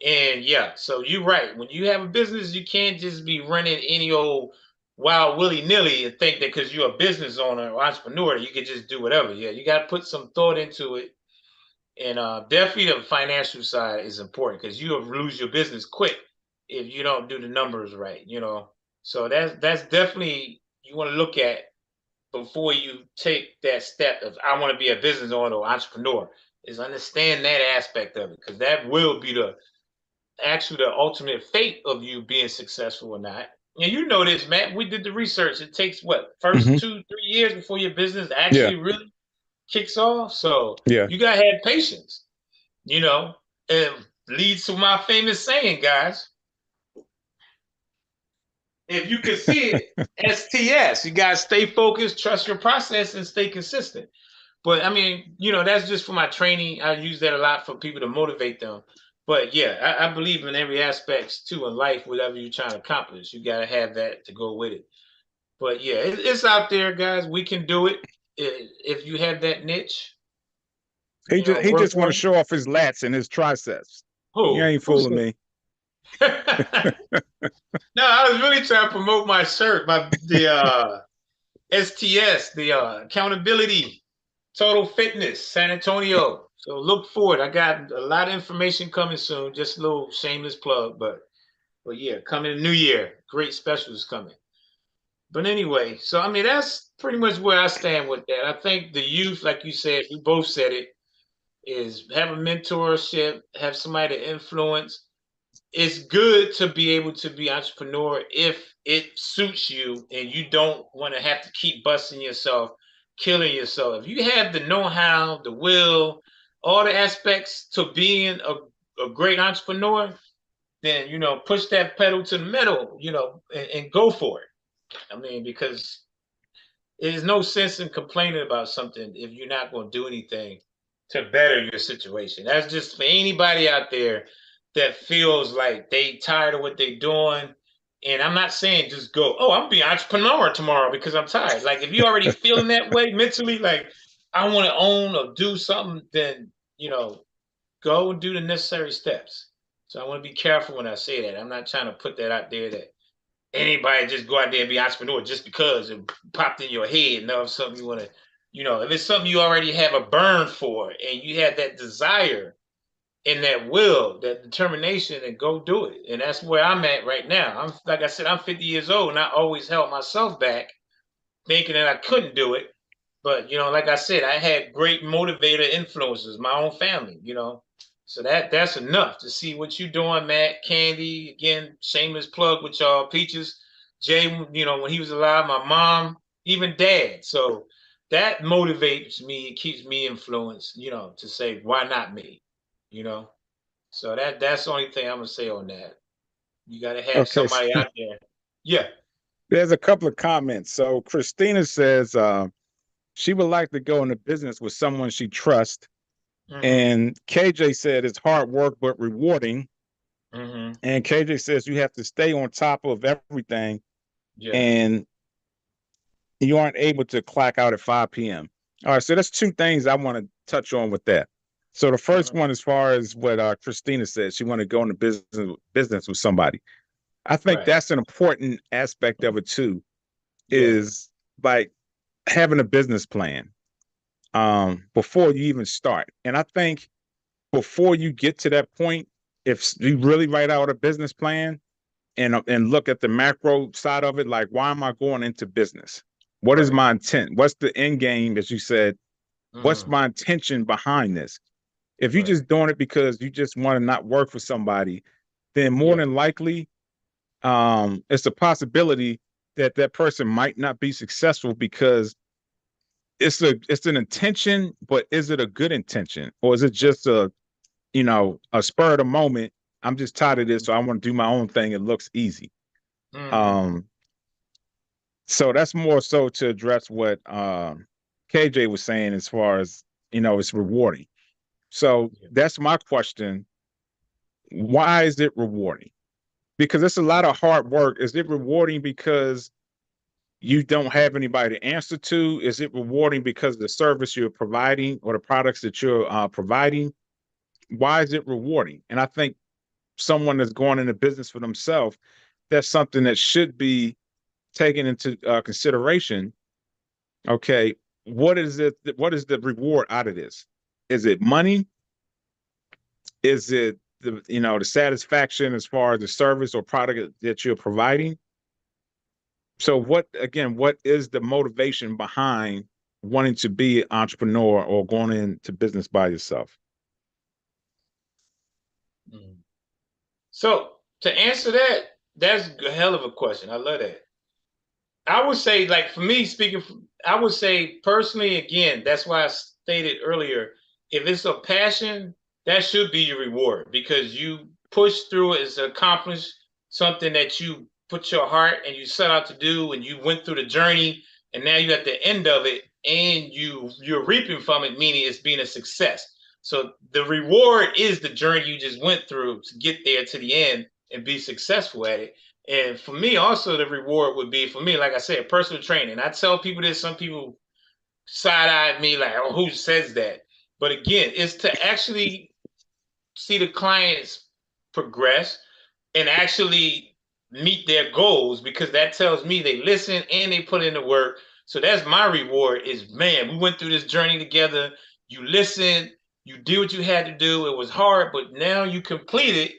And yeah, so you're right. When you have a business, you can't just be running any old wild willy nilly and think that because you're a business owner or entrepreneur, you can just do whatever. Yeah, you got to put some thought into it. And definitely the financial side is important because you'll lose your business quick if you don't do the numbers right. So that's definitely you want to look at before you take that step of I want to be a business owner or entrepreneur, is understand that aspect of it, because that will be the ultimate fate of you being successful or not. And you know this, Matt. We did the research. It takes what, first Hmm. 2-3 years before your business Yeah. actually really kicks off. So Yeah. you gotta have patience, you know. And leads to my famous saying, guys. If you can see it, STS. You gotta stay focused, trust your process, and stay consistent. But I mean, that's just for my training. I use that a lot for people to motivate them. But yeah, I believe in every aspect too in life, whatever you're trying to accomplish. You got to have that to go with it. But yeah, it's out there, guys. We can do it if you have that niche. He just Work want to on it. show off his lats and his triceps. You Who? ain't Who fooling said? me. No, I was really trying to promote my shirt, the STS, the accountability, total fitness, San Antonio. So look forward. I got a lot of information coming soon. Just a little shameless plug, but yeah, coming the new year, great specials coming. But anyway, so I mean that's pretty much where I stand with that. I think the youth, like you said, we both said it, is have a mentorship, have somebody to influence. It's good to be able to be entrepreneur if it suits you and you don't want to have to keep busting yourself, killing yourself. If you have the know-how, the will, all the aspects to being a great entrepreneur, then push that pedal to the metal, and go for it. I mean, because there's no sense in complaining about something if you're not going to do anything to better your situation. That's just for anybody out there that feels like they tired of what they're doing. And I'm not saying just go, oh, I'm being entrepreneur tomorrow because I'm tired. Like if you're already feeling that way mentally, like I want to own or do something, then go and do the necessary steps. So I want to be careful when I say that. I'm not trying to put that out there that anybody just go out there and be entrepreneur just because it popped in your head. No, if something you want to, if it's something you already have a burn for and you have that desire and that will, that determination, and go do it. And that's where I'm at right now. I'm like I said, I'm 50 years old and I always held myself back thinking that I couldn't do it. But like I said, I had great motivator influences, my own family. So that's enough to see what you're doing, Matt, Candy. Again, shameless plug with y'all, Peaches, Jay. When he was alive, my mom, even Dad. So that motivates me. It keeps me influenced. To say why not me. You know. So that's the only thing I'm gonna say on that. You got to have Okay, somebody out there. Yeah. there's a couple of comments. So Christina says she would like to go into business with someone she trusts. Mm-hmm. And KJ said it's hard work but rewarding. Mm-hmm. And KJ says you have to stay on top of everything Yeah. and you aren't able to clock out at 5 p.m. All right, so that's two things I want to touch on with that. So the first Mm-hmm. one, as far as what Christina said, she want to go into business with somebody. I think Right. that's an important aspect of it too, Yeah. is like having a business plan before you even start. And I think before you get to that point, if you really write out a business plan and look at the macro side of it, like why am I going into business? What is Right. my intent? What's the end game, as you said? What's Mm-hmm. my intention behind this? If you're Right. just doing it because you just want to not work for somebody, then more Yeah. than likely, it's a possibility that that person might not be successful because it's an intention, but is it a good intention or is it just a spur of the moment? I'm just tired of this, so I want to do my own thing. It looks easy. Mm-hmm. Um, so that's more so to address what KJ was saying as far as it's rewarding. So Yeah. that's my question. Why is it rewarding? Because it's a lot of hard work. Is it rewarding because you don't have anybody to answer to? Is it rewarding because of the service you're providing or the products that you're providing? Why is it rewarding? And I think someone that's going into business for themselves, that's something that should be taken into consideration. Okay, what is it? What is the reward out of this? Is it money? Is it the satisfaction as far as the service or product that you're providing? So what is the motivation behind wanting to be an entrepreneur or going into business by yourself? Mm-hmm. So to answer that, that's a hell of a question. I love that. I would say, like for me speaking, I would say personally, again, that's why I stated earlier, if it's a passion, that should be your reward because you push through it, it's accomplished something that you put your heart and you set out to do, and you went through the journey, and now you're at the end of it, and you're reaping from it, meaning it's being a success. So the reward is the journey you just went through to get there to the end and be successful at it. And for me, also the reward would be for me, like I said, personal training. I tell people this, some people side eye me like, oh, who says that? But again, it's to actually see the clients progress and actually meet their goals because that tells me they listen and they put in the work. So that's my reward is, man, we went through this journey together. You listened, you did what you had to do. It was hard, but now you completed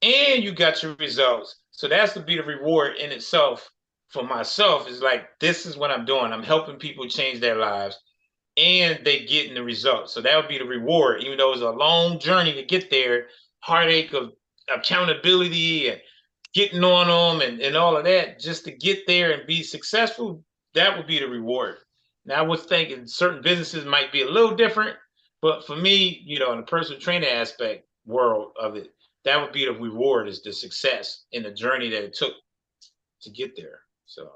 and you got your results. So that's to be the reward in itself for myself is like, this is what I'm doing. I'm helping people change their lives and they getting the results. So that would be the reward, even though it's a long journey to get there, heartache of accountability and getting on them and all of that, just to get there and be successful, that would be the reward. Now, I was thinking certain businesses might be a little different, but for me, in the personal training aspect world of it, that would be the reward is the success in the journey that it took to get there. So,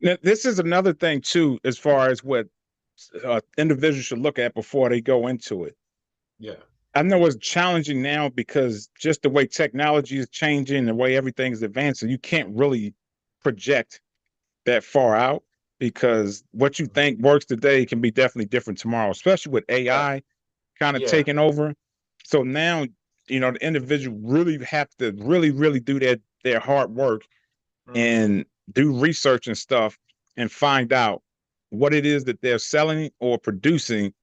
Now, this is another thing too, as far as what individuals should look at before they go into it. Yeah. I know it's challenging now because just the way technology is changing, the way everything is advancing, you can't really project that far out because what you think works today can be definitely different tomorrow, especially with Right. AI kind of Yeah. taking over. So now, the individual really have to really do their hard work Mm-hmm. and do research and stuff and find out what it is that they're selling or producing.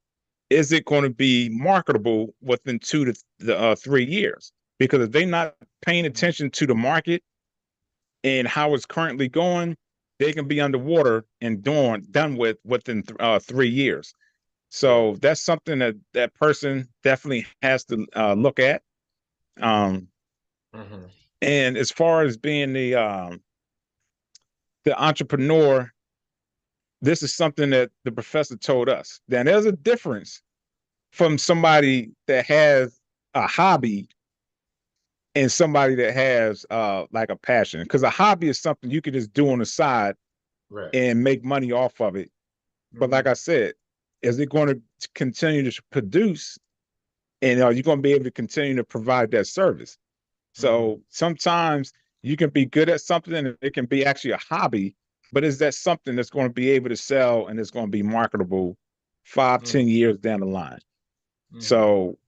Is it going to be marketable within 2 to 3 years? Because if they're not paying attention to the market and how it's currently going, they can be underwater and done with within 3 years. Yeah. So that's something that person definitely has to look at. Um, Mm-hmm. and as far as being the entrepreneur, this is something that the professor told us. That there's a difference from somebody that has a hobby and somebody that has like a passion. Because a hobby is something you can just do on the side Right. and make money off of it. But like Mm-hmm. I said, is it going to continue to produce? And are you going to be able to continue to provide that service? Mm-hmm. So sometimes you can be good at something and it can be actually a hobby, but is that something that's going to be able to sell and it's going to be marketable 5, Mm-hmm. 10 years down the line? Mm-hmm. So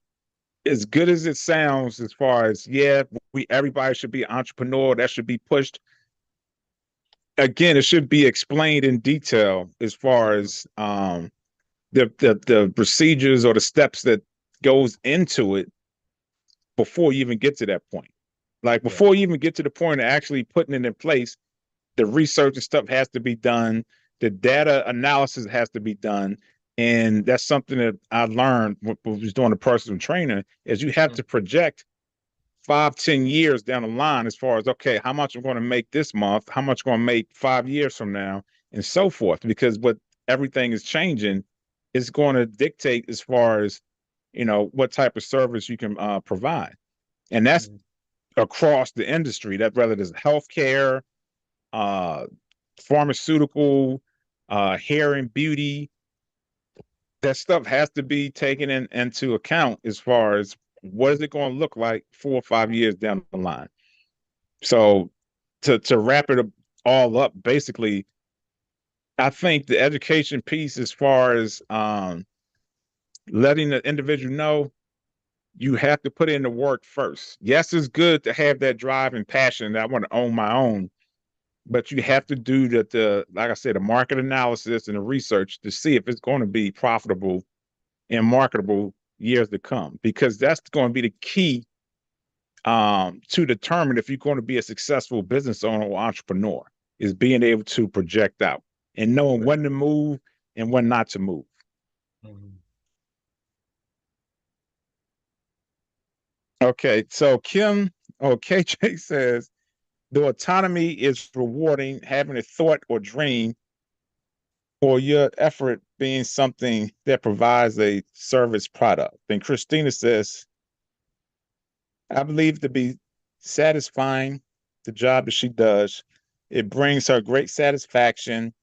as good as it sounds, as far as we everybody should be an entrepreneur, that should be pushed. Again, it should be explained in detail as far Mm-hmm. as the procedures or the steps that goes into it before you even get to that point. Like Yeah. before you even get to the point of actually putting it in place, the research and stuff has to be done. The data analysis has to be done. And that's something that I learned when I was doing the personal training is you have Mm-hmm. to project 5, 10 years down the line as far as, okay, how much I'm going to make this month, how much I'm going to make 5 years from now, and so forth. Because what everything is changing is going to dictate as far as, what type of service you can provide. And that's Mm-hmm. across the industry, that whether it's healthcare, uh, pharmaceutical, hair and beauty, that stuff has to be taken into account as far as what is it going to look like 4 or 5 years down the line. So to wrap it all up, basically, I think the education piece, as far as letting the individual know, you have to put in the work first. Yes, it's good to have that drive and passion that I want to own my own, but you have to do the like I said, the market analysis and the research to see if it's going to be profitable and marketable years to come, because that's going to be the key to determine if you're going to be a successful business owner or entrepreneur, is being able to project out and knowing Right. when to move and when not to move. Mm-hmm. Okay, so KJ says the autonomy is rewarding, having a thought or dream or your effort being something that provides a service product. Then Christina says, I believe to be satisfying the job that she does. It brings her great satisfaction.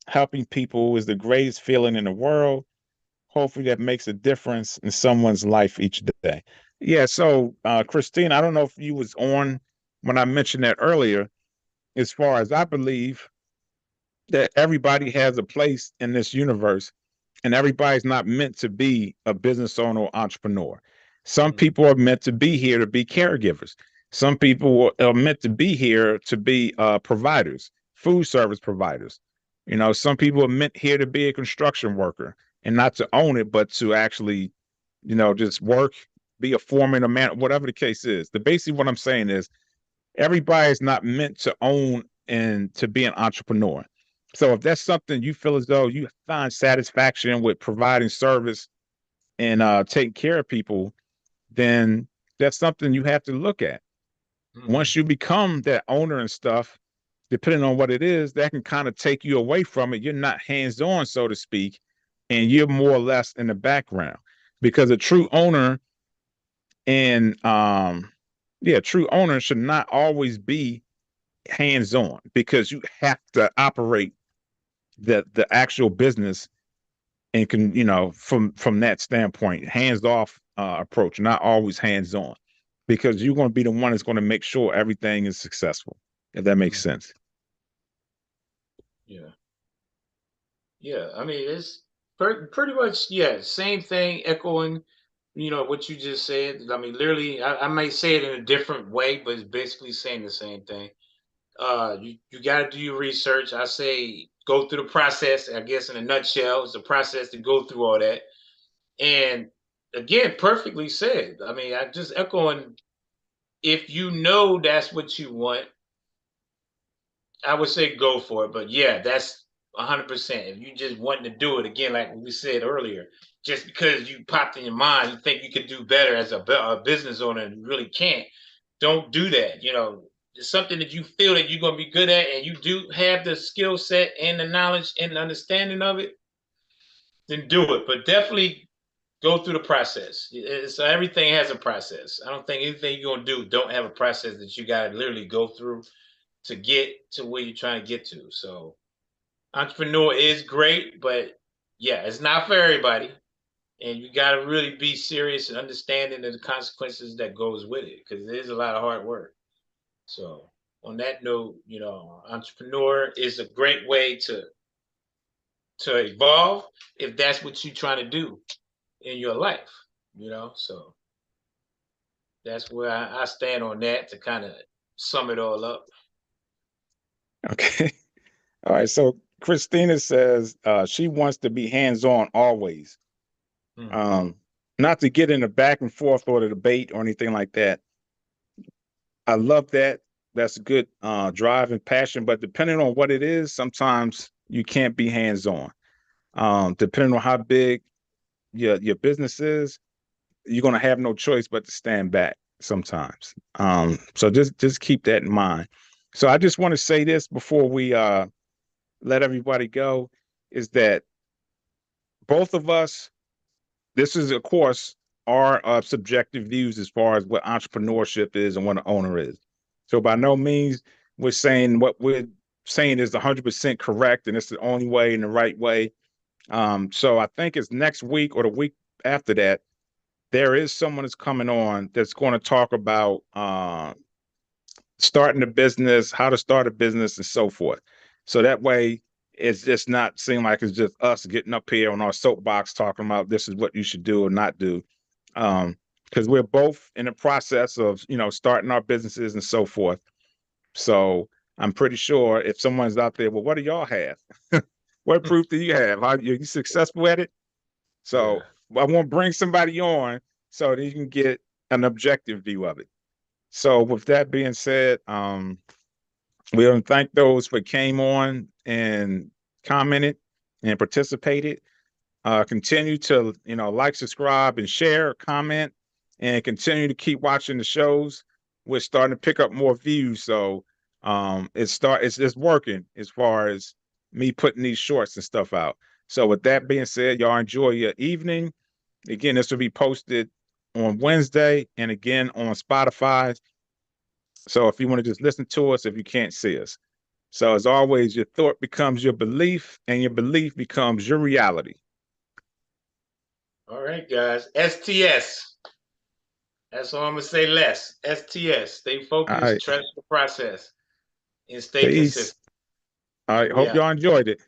Helping people is the greatest feeling in the world. Hopefully that makes a difference in someone's life each day. Yeah, so Christine, I don't know if you was on when I mentioned that earlier, as far as I believe that everybody has a place in this universe and everybody's not meant to be a business owner or entrepreneur. Some Mm-hmm. people are meant to be here to be caregivers. Some people are meant to be here to be providers, food service providers. Some people are meant here to be a construction worker and not to own it, but to actually, just work, be a foreman, a man, whatever the case is. The basically what I'm saying is everybody is not meant to own and to be an entrepreneur. So if that's something you feel as though you find satisfaction with providing service and taking care of people, then that's something you have to look at. Mm-hmm. Once you become that owner and stuff, depending on what it is, that can kind of take you away from it. You're not hands on, so to speak, and you're more or less in the background, because a true owner and true owner should not always be hands on, because you have to operate the actual business and can, from that standpoint, hands off approach, not always hands on, because you're going to be the one that's going to make sure everything is successful, if that makes Mhm. sense. Yeah. Yeah. I mean, it's pretty much, yeah, same thing, echoing, what you just said. I mean, literally, I might say it in a different way, but it's basically saying the same thing. You got to do your research. I say go through the process. I guess in a nutshell, it's a process to go through all that. And again, perfectly said. I mean, I just echoing. If you know that's what you want, I would say go for it. But yeah, that's 100%. If you just wanting to do it again, like we said earlier, just because you popped in your mind, you think you could do better as a business owner, and you really can't. Don't do that. It's something that you feel that you're going to be good at, and you do have the skill set and the knowledge and the understanding of it. Then do it. But definitely go through the process. So everything has a process. I don't think anything you're gonna do don't have a process that you gotta literally go through to get to where you're trying to get to. So entrepreneur is great, but yeah, it's not for everybody. And you gotta really be serious and understanding of the consequences that goes with it, because it is a lot of hard work. So on that note, entrepreneur is a great way to evolve if that's what you're trying to do in your life. So that's where I stand on that to kind of sum it all up. Okay. All right. So Christina says she wants to be hands on always. Hmm. Um, Not to get in the back and forth or the debate or anything like that. I love that. That's a good drive and passion. But depending on what it is, sometimes you can't be hands on. Depending on how big your business is, you're gonna have no choice but to stand back sometimes. So just keep that in mind. So I just want to say this before we let everybody go, is that both of us, this is of course our subjective views as far as what entrepreneurship is and what an owner is. So by no means we're saying what we're saying is 100% correct and it's the only way and the right way. So I think it's next week or the week after that, there is someone that's coming on that's going to talk about starting a business, how to start a business, and so forth. So that way, it's just not seem like it's just us getting up here on our soapbox talking about this is what you should do or not do. Because we're both in the process of starting our businesses and so forth. So I'm pretty sure if someone's out there, well, what do y'all have? What proof do you have? Are you successful at it? Yeah. So I want to bring somebody on so that you can get an objective view of it. So with that being said, we want to thank those who came on and commented and participated. Continue to like, subscribe, and share, comment, and continue to keep watching the shows. We're starting to pick up more views, so it's just working as far as me putting these shorts and stuff out. So with that being said, y'all enjoy your evening. Again, this will be posted on Wednesday and again on Spotify. So if you want to just listen to us, if you can't see us. So as always, your thought becomes your belief, and your belief becomes your reality. All right, guys. STS. That's all I'm gonna say. Less STS. Stay All focused, right. trust the process, and stay Peace. consistent. All right. We Hope out. y'all enjoyed it.